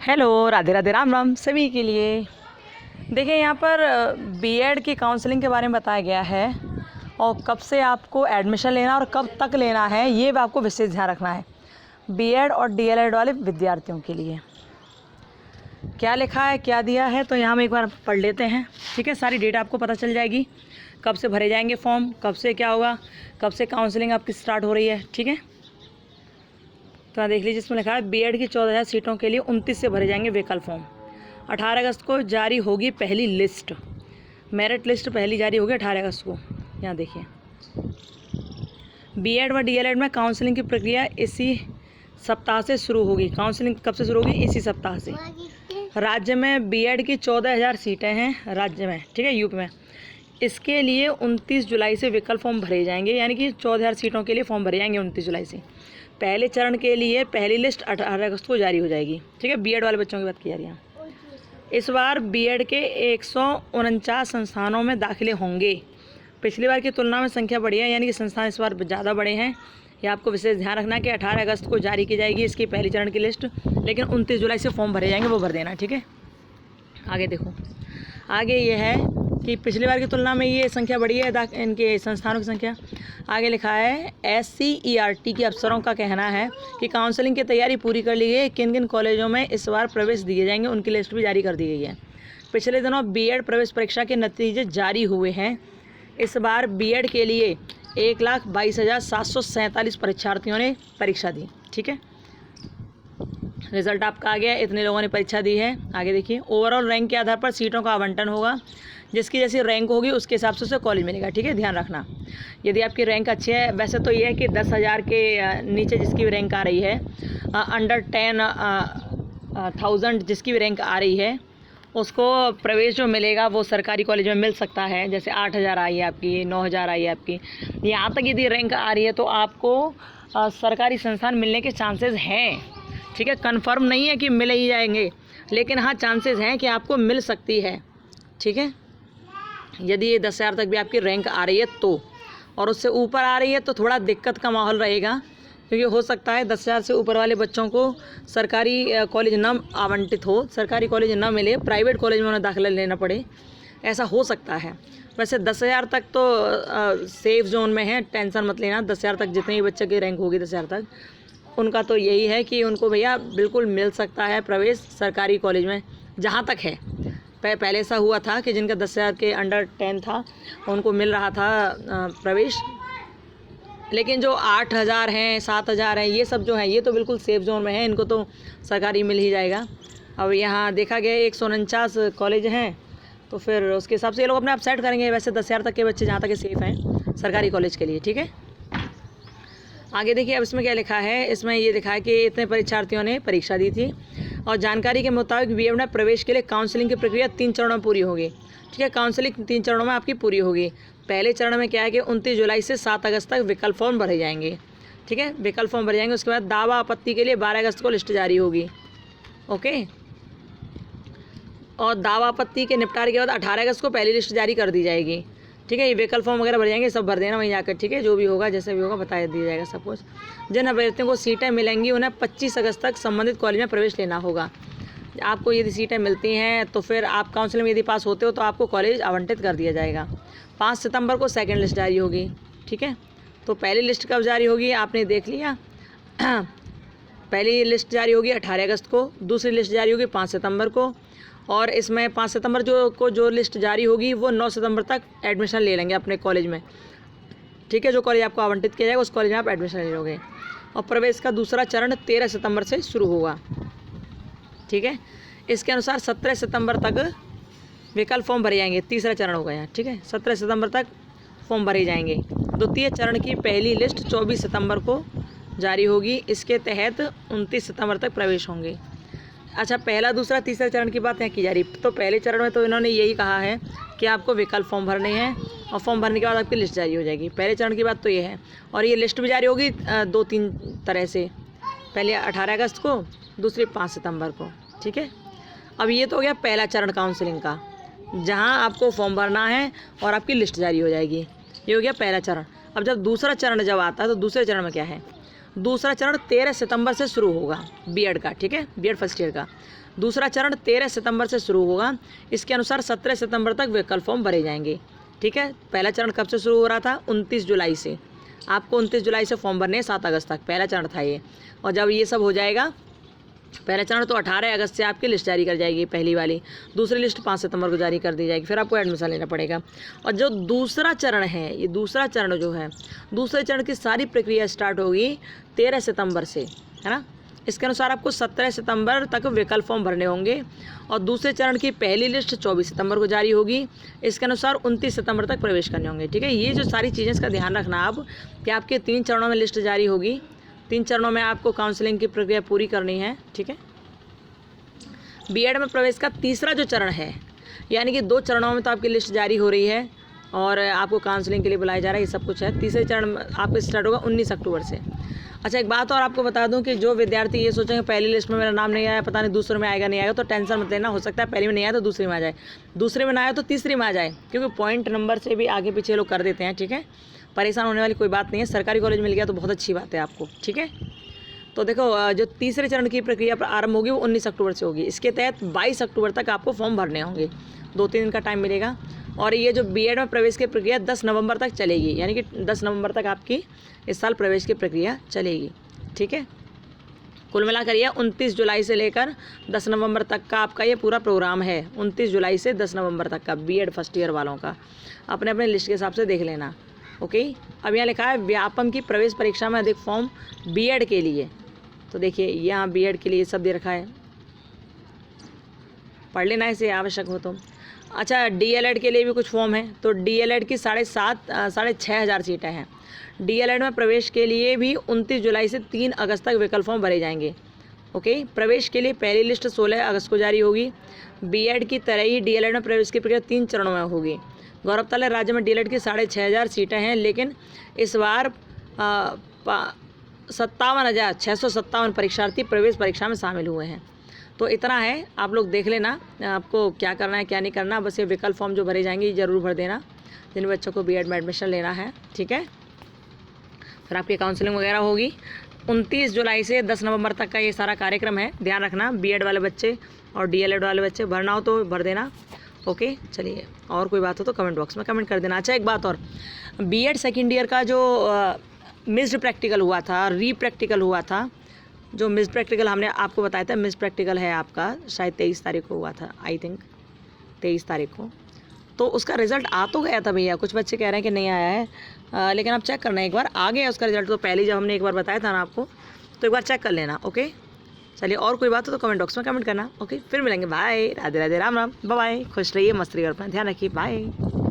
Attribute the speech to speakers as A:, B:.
A: Hello, Radhe Radhe, Ram Ram सभी के लिए। देखिए यहाँ पर बीएड की काउंसलिंग के बारे में बताया गया है और कब से आपको एडमिशन लेना और कब तक लेना है ये भी आपको विशेष ध्यान रखना है बीएड और डीएलएड वाले विद्यार्थियों के लिए। क्या लिखा है, क्या दिया है, तो यहाँ हम एक बार पढ़ लेते हैं। ठीक है, सारी डेट आपको पता चल जाएगी, कब से भरे जाएंगे फॉर्म, कब से क्या होगा, कब से काउंसलिंग आपकी स्टार्ट हो रही है। ठीक है, तो यहाँ देख लीजिए, इसमें लिखा है बीएड की 14,000 सीटों के लिए 29 से भरे जाएंगे विकल्प फॉर्म। 18 अगस्त को जारी होगी पहली लिस्ट, मेरिट लिस्ट पहली जारी होगी 18 अगस्त को। यहाँ देखिए, बीएड व डीएलएड में काउंसलिंग की प्रक्रिया इसी सप्ताह से शुरू होगी। काउंसलिंग कब से शुरू होगी? इसी सप्ताह से। राज्य में बीएड की 14,000 सीटें हैं राज्य में, ठीक है, यूपी में। इसके लिए 29 जुलाई से विकल्प फॉर्म भरे जाएंगे, यानी कि 14,000 सीटों के लिए फॉर्म भरे जाएंगे 29 जुलाई से। पहले चरण के लिए पहली लिस्ट 18 अगस्त को जारी हो जाएगी। ठीक है, बीएड वाले बच्चों की बात की जा रही है। इस बार बीएड के 149 संस्थानों में दाखिले होंगे। पिछली बार की तुलना में संख्या बढ़ी है, यानी कि संस्थान इस बार ज़्यादा बड़े हैं। ये आपको विशेष ध्यान रखना है कि 18 अगस्त को जारी की जाएगी इसकी पहली चरण की लिस्ट, लेकिन 29 जुलाई से फॉर्म भरे जाएंगे, वो भर देना। ठीक है, आगे देखो, आगे ये है कि पिछली बार की तुलना में ये संख्या बढ़ी है इनके संस्थानों की संख्या। आगे लिखा है SCERT के अफसरों का कहना है कि काउंसलिंग की तैयारी पूरी कर ली गई। किन किन कॉलेजों में इस बार प्रवेश दिए जाएंगे उनकी लिस्ट भी जारी कर दी गई है। पिछले दिनों बीएड प्रवेश परीक्षा के नतीजे जारी हुए हैं। इस बार बीएड के लिए 1,22,747 परीक्षार्थियों ने परीक्षा दी। ठीक है, रिजल्ट आपका आ गया, इतने लोगों ने परीक्षा दी है। आगे देखिए, ओवरऑल रैंक के आधार पर सीटों का आवंटन होगा। जिसकी जैसी रैंक होगी उसके हिसाब से उसे कॉलेज मिलेगा। ठीक है, ध्यान रखना, यदि आपकी रैंक अच्छी है, वैसे तो ये है कि 10,000 के नीचे जिसकी भी रैंक आ रही है, अंडर 10,000 जिसकी भी रैंक आ रही है, उसको प्रवेश जो मिलेगा वो सरकारी कॉलेज में मिल सकता है। जैसे 8,000 आई है आपकी, 9,000 आई है आपकी, यहाँ तक यदि रैंक आ रही है तो आपको सरकारी संस्थान मिलने के चांसेस हैं। ठीक है, कन्फर्म नहीं है कि मिल ही जाएंगे, लेकिन हाँ चांसेस हैं कि आपको मिल सकती है। ठीक है, यदि ये 10,000 तक भी आपकी रैंक आ रही है तो, और उससे ऊपर आ रही है तो थोड़ा दिक्कत का माहौल रहेगा, क्योंकि हो सकता है 10,000 से ऊपर वाले बच्चों को सरकारी कॉलेज न आवंटित हो, सरकारी कॉलेज न मिले, प्राइवेट कॉलेज में उन्हें दाखिला लेना पड़े, ऐसा हो सकता है। वैसे 10,000 तक तो सेफ जोन में है, टेंशन मत लेना। 10,000 तक जितने ही बच्चे की रैंक होगी 10,000 तक, उनका तो यही है कि उनको भैया बिल्कुल मिल सकता है प्रवेश सरकारी कॉलेज में। जहाँ तक है, पहले ऐसा हुआ था कि जिनका 10,000 के अंडर 10 था उनको मिल रहा था प्रवेश, लेकिन जो 8,000 हैं, 7,000 हैं, ये सब जो हैं ये तो बिल्कुल सेफ जोन में है, इनको तो सरकारी मिल ही जाएगा। अब यहाँ देखा गया 149 कॉलेज हैं, तो फिर उसके हिसाब से ये लोग अपने आप सेट करेंगे। वैसे 10,000 तक के बच्चे जहाँ तक सेफ़ हैं सरकारी कॉलेज के लिए। ठीक है, आगे देखिए, अब इसमें क्या लिखा है, इसमें ये लिखा है कि इतने परीक्षार्थियों ने परीक्षा दी थी और जानकारी के मुताबिक बीएड में प्रवेश के लिए काउंसलिंग की प्रक्रिया 3 चरणों में पूरी होगी। ठीक है, काउंसलिंग 3 चरणों में आपकी पूरी होगी। पहले चरण में क्या है कि 29 जुलाई से 7 अगस्त तक विकल्प फॉर्म भरे जाएंगे। ठीक है, विकल्प फॉर्म भरे जाएंगे। उसके बाद दावा आपत्ति के लिए 12 अगस्त को लिस्ट जारी होगी। ओके, और दावा आपत्ति के निपटारे के बाद 18 अगस्त को पहली लिस्ट जारी कर दी जाएगी। ठीक है, ये विकल्प फॉर्म वगैरह भर जाएंगे, सब भर देना वहीं जाकर। ठीक है, जो भी होगा जैसे भी होगा बता दिया जाएगा सब कुछ। जिन अभ्यर्थियों को सीटें मिलेंगी उन्हें 25 अगस्त तक संबंधित कॉलेज में प्रवेश लेना होगा। आपको यदि सीटें मिलती हैं तो फिर आप काउंसलिंग में यदि पास होते हो तो आपको कॉलेज आवंटित कर दिया जाएगा। 5 सितंबर को सेकेंड लिस्ट जारी होगी। ठीक है, तो पहली लिस्ट कब जारी होगी आपने देख लिया। पहली लिस्ट जारी होगी 18 अगस्त को, दूसरी लिस्ट जारी होगी 5 सितंबर को, और इसमें 5 सितंबर जो लिस्ट जारी होगी वो 9 सितंबर तक एडमिशन ले लेंगे अपने कॉलेज में। ठीक है, जो कॉलेज आपको आवंटित किया जाएगा उस कॉलेज में आप एडमिशन ले लोगे। और प्रवेश का दूसरा चरण 13 सितंबर से शुरू होगा। ठीक है, इसके अनुसार 17 सितंबर तक विकल्प फॉर्म भरे जाएंगे। तीसरा चरण होगा यहाँ। ठीक है, 17 सितंबर तक फॉर्म भरे जाएंगे। द्वितीय चरण की पहली लिस्ट 24 सितंबर को जारी होगी। इसके तहत 29 सितंबर तक प्रवेश होंगे। अच्छा, पहला, दूसरा, तीसरा चरण की बात यहाँ की जा रही। तो पहले चरण में तो इन्होंने यही कहा है कि आपको विकल्प फॉर्म भरने हैं और फॉर्म भरने के बाद आपकी लिस्ट जारी हो जाएगी। पहले चरण की बात तो ये है, और ये लिस्ट भी जारी होगी 2-3 तरह से। पहले 18 अगस्त को, दूसरी 5 सितंबर को। ठीक है, अब ये तो हो गया पहला चरण काउंसलिंग का, जहाँ आपको फॉर्म भरना है और आपकी लिस्ट जारी हो जाएगी। ये हो गया पहला चरण। अब जब दूसरा चरण जब आता है तो दूसरे चरण में क्या है, दूसरा चरण 13 सितंबर से शुरू होगा बीएड का, ठीक है, बीएड फर्स्ट ईयर का। दूसरा चरण 13 सितंबर से शुरू होगा। इसके अनुसार 17 सितंबर तक विकल्प फॉर्म भरे जाएंगे, ठीक है। पहला चरण कब से शुरू हो रहा था? 29 जुलाई से। आपको 29 जुलाई से फॉर्म भरने हैं 7 अगस्त तक, पहला चरण था ये। और जब ये सब हो जाएगा, पहला चरण तो 18 अगस्त से आपकी लिस्ट जारी कर जाएगी पहली वाली, दूसरी लिस्ट 5 सितंबर को जारी कर दी जाएगी, फिर आपको एडमिशन लेना पड़ेगा। और जो दूसरा चरण है, ये दूसरा चरण जो है, दूसरे चरण की सारी प्रक्रिया स्टार्ट होगी 13 सितंबर से, है ना। इसके अनुसार आपको 17 सितंबर तक विकल्प फॉर्म भरने होंगे और दूसरे चरण की पहली लिस्ट 24 सितंबर को जारी होगी। इसके अनुसार 29 सितंबर तक प्रवेश करने होंगे, ठीक है। ये जो सारी चीज़ें, इसका ध्यान रखना आप कि आपके 3 चरणों में लिस्ट जारी होगी, 3 चरणों में आपको काउंसलिंग की प्रक्रिया पूरी करनी है, ठीक है। बीएड में प्रवेश का तीसरा जो चरण है, यानी कि 2 चरणों में तो आपकी लिस्ट जारी हो रही है और आपको काउंसलिंग के लिए बुलाया जा रहा है, ये सब कुछ है। तीसरे चरण आपका स्टार्ट होगा 19 अक्टूबर से। अच्छा, एक बात और आपको बता दूं कि जो विद्यार्थी ये सोचेंगे पहली लिस्ट में मेरा नाम नहीं आया, पता नहीं दूसरे में आएगा नहीं आएगा, तो टेंशन मत लेना। हो सकता है पहली में नहीं आया तो दूसरी में आ जाए, दूसरे में ना आया तो तीसरी में आ जाए, क्योंकि पॉइंट नंबर से भी आगे पीछे लोग कर देते हैं, ठीक है। परेशान होने वाली कोई बात नहीं है। सरकारी कॉलेज मिल गया तो बहुत अच्छी बात है आपको, ठीक है। तो देखो, जो तीसरे चरण की प्रक्रिया आरंभ होगी वो 19 अक्टूबर से होगी। इसके तहत 22 अक्टूबर तक आपको फॉर्म भरने होंगे, 2-3 दिन का टाइम मिलेगा। और ये जो बीएड में प्रवेश की प्रक्रिया 10 नवंबर तक चलेगी, यानी कि 10 नवंबर तक आपकी इस साल प्रवेश की प्रक्रिया चलेगी, ठीक है। कुल मिलाकर ये 29 जुलाई से लेकर 10 नवंबर तक का आपका ये पूरा प्रोग्राम है। 29 जुलाई से 10 नवंबर तक का बीएड फर्स्ट ईयर वालों का अपने अपने लिस्ट के हिसाब से देख लेना, ओके। अब यहाँ लिखा है व्यापम की प्रवेश परीक्षा में अधिक फॉर्म बीएड के लिए। तो देखिए यहाँ बीएड के लिए सब दे रखा है, पढ़ लेना इसे आवश्यक हो तो। अच्छा, डीएलएड के लिए भी कुछ फॉर्म है। तो डीएलएड की 6,500 सीटें हैं। डीएलएड में प्रवेश के लिए भी 29 जुलाई से 3 अगस्त तक विकल्प फॉर्म भरे जाएंगे, ओके। प्रवेश के लिए पहली लिस्ट 16 अगस्त को जारी होगी। बीएड की तरह ही डीएलएड में प्रवेश की प्रक्रिया 3 चरणों में होगी। गौरतलब है राज्य में डीएलएड की 6,500 सीटें हैं, लेकिन इस बार 57,657 परीक्षार्थी प्रवेश परीक्षा में शामिल हुए हैं। तो इतना है, आप लोग देख लेना आपको क्या करना है क्या नहीं करना। बस ये विकल्प फॉर्म जो भरे जाएंगे ये ज़रूर भर देना जिन बच्चों को बीएड में एडमिशन लेना है, ठीक है। फिर आपकी काउंसलिंग वगैरह होगी। 29 जुलाई से 10 नवंबर तक का ये सारा कार्यक्रम है, ध्यान रखना। बीएड वाले बच्चे और डीएलएड वाले बच्चे भरना हो तो भर देना, ओके। चलिए, और कोई बात हो तो कमेंट बॉक्स में कमेंट कर देना। अच्छा, एक बात और, बीएड सेकेंड ईयर का जो मिस्ड प्रैक्टिकल हुआ था, री प्रैक्टिकल हुआ था, जो मिस प्रैक्टिकल हमने आपको बताया था, मिस प्रैक्टिकल है आपका शायद 23 तारीख को हुआ था, आई थिंक 23 तारीख को। तो उसका रिज़ल्ट आ तो गया था भैया, कुछ बच्चे कह रहे हैं कि नहीं आया है, लेकिन आप चेक करना एक बार, आ गया उसका रिज़ल्ट। तो पहले जब हमने एक बार बताया था ना आपको, तो एक बार चेक कर लेना, ओके। चलिए, और कोई बात हो तो कमेंट बॉक्स में कमेंट करना, ओके। फिर मिलेंगे, बाय, राधे राधे, राम राम, बाय, खुश रहिए, मस्त रहिए और अपना ध्यान रखिए, बाय।